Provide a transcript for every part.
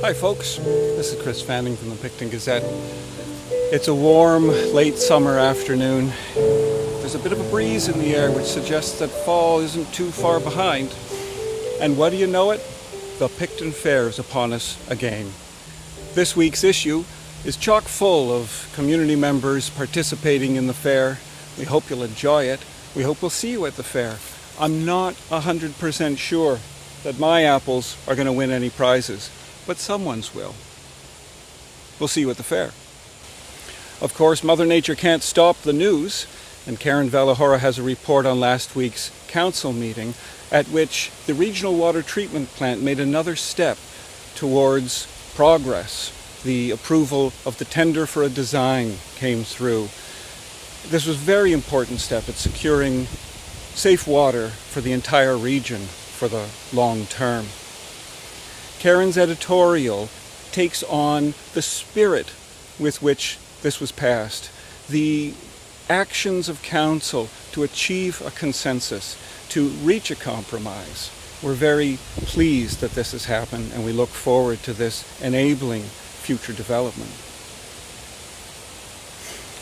Hi folks, this is Chris Fanning from the Picton Gazette. It's a warm, late summer afternoon. There's a bit of a breeze in the air which suggests that fall isn't too far behind. And what do you know it? The Picton Fair is upon us again. This week's issue is chock full of community members participating in the fair. We hope you'll enjoy it. We hope we'll see you at the fair. I'm not 100% sure that my apples are going to win any prizes, but someone's will. We'll see you at the fair. Of course, Mother Nature can't stop the news, and Karen Valahora has a report on last week's council meeting at which the regional water treatment plant made another step towards progress. The approval of the tender for a design came through. This was a very important step at securing safe water for the entire region for the long term. Karen's editorial takes on the spirit with which this was passed, the actions of council to achieve a consensus, to reach a compromise. We're very pleased that this has happened, and we look forward to this enabling future development.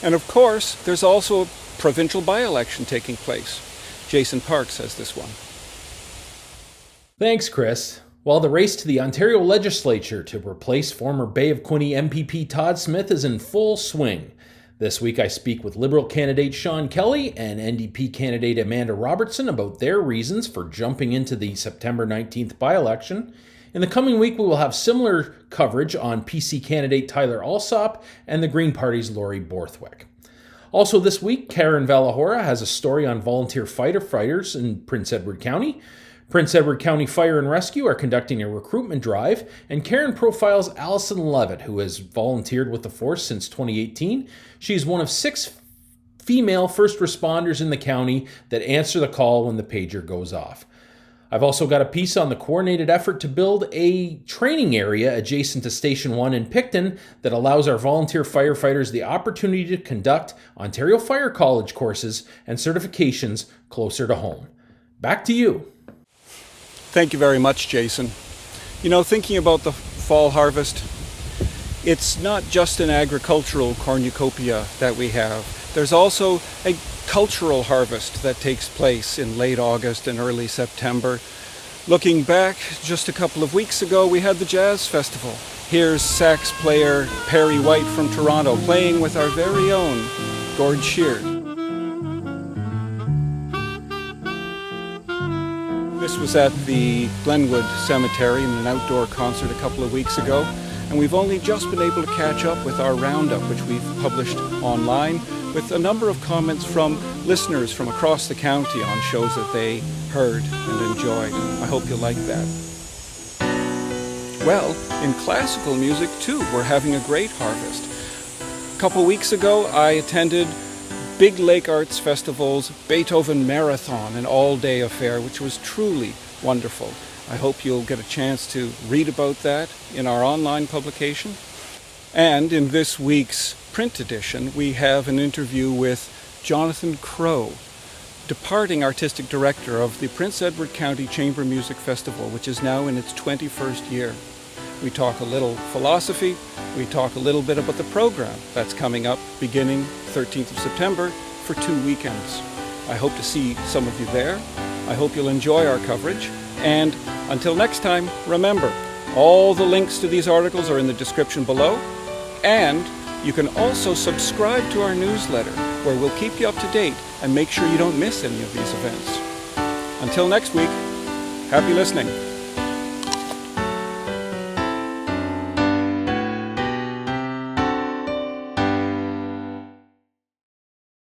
And of course, there's also a provincial by-election taking place. Jason Parks has this one. Thanks, Chris. While the race to the Ontario Legislature to replace former Bay of Quinte MPP Todd Smith is in full swing. This week I speak with Liberal candidate Sean Kelly and NDP candidate Amanda Robertson about their reasons for jumping into the September 19th by-election. In the coming week, we will have similar coverage on PC candidate Tyler Alsop and the Green Party's Lori Borthwick. Also this week, Karen Valahora has a story on volunteer firefighters in Prince Edward County. Prince Edward County Fire and Rescue are conducting a recruitment drive, and Karen profiles Allison Levitt, who has volunteered with the force since 2018. She is one of 6 female first responders in the county that answer the call when the pager goes off. I've also got a piece on the coordinated effort to build a training area adjacent to Station 1 in Picton that allows our volunteer firefighters the opportunity to conduct Ontario Fire College courses and certifications closer to home. Back to you. Thank you very much, Jason. You know, thinking about the fall harvest, it's not just an agricultural cornucopia that we have. There's also a cultural harvest that takes place in late August and early September. Looking back, just a couple of weeks ago, we had the Jazz Festival. Here's sax player Perry White from Toronto playing with our very own Gord Shear. This was at the Glenwood Cemetery in an outdoor concert a couple of weeks ago, and we've only just been able to catch up with our roundup, which we've published online, with a number of comments from listeners from across the county on shows that they heard and enjoyed. I hope you like that. Well, in classical music too, we're having a great harvest. A couple weeks ago, I attended Big Lake Arts Festival's Beethoven Marathon, an all-day affair, which was truly wonderful. I hope you'll get a chance to read about that in our online publication. And in this week's print edition, we have an interview with Jonathan Crow, departing artistic director of the Prince Edward County Chamber Music Festival, which is now in its 21st year. We talk a little philosophy, we talk a little bit about the program that's coming up beginning 13th of September for 2 weekends. I hope to see some of you there. I hope you'll enjoy our coverage. And until next time, remember, all the links to these articles are in the description below. And you can also subscribe to our newsletter, where we'll keep you up to date and make sure you don't miss any of these events. Until next week, happy listening.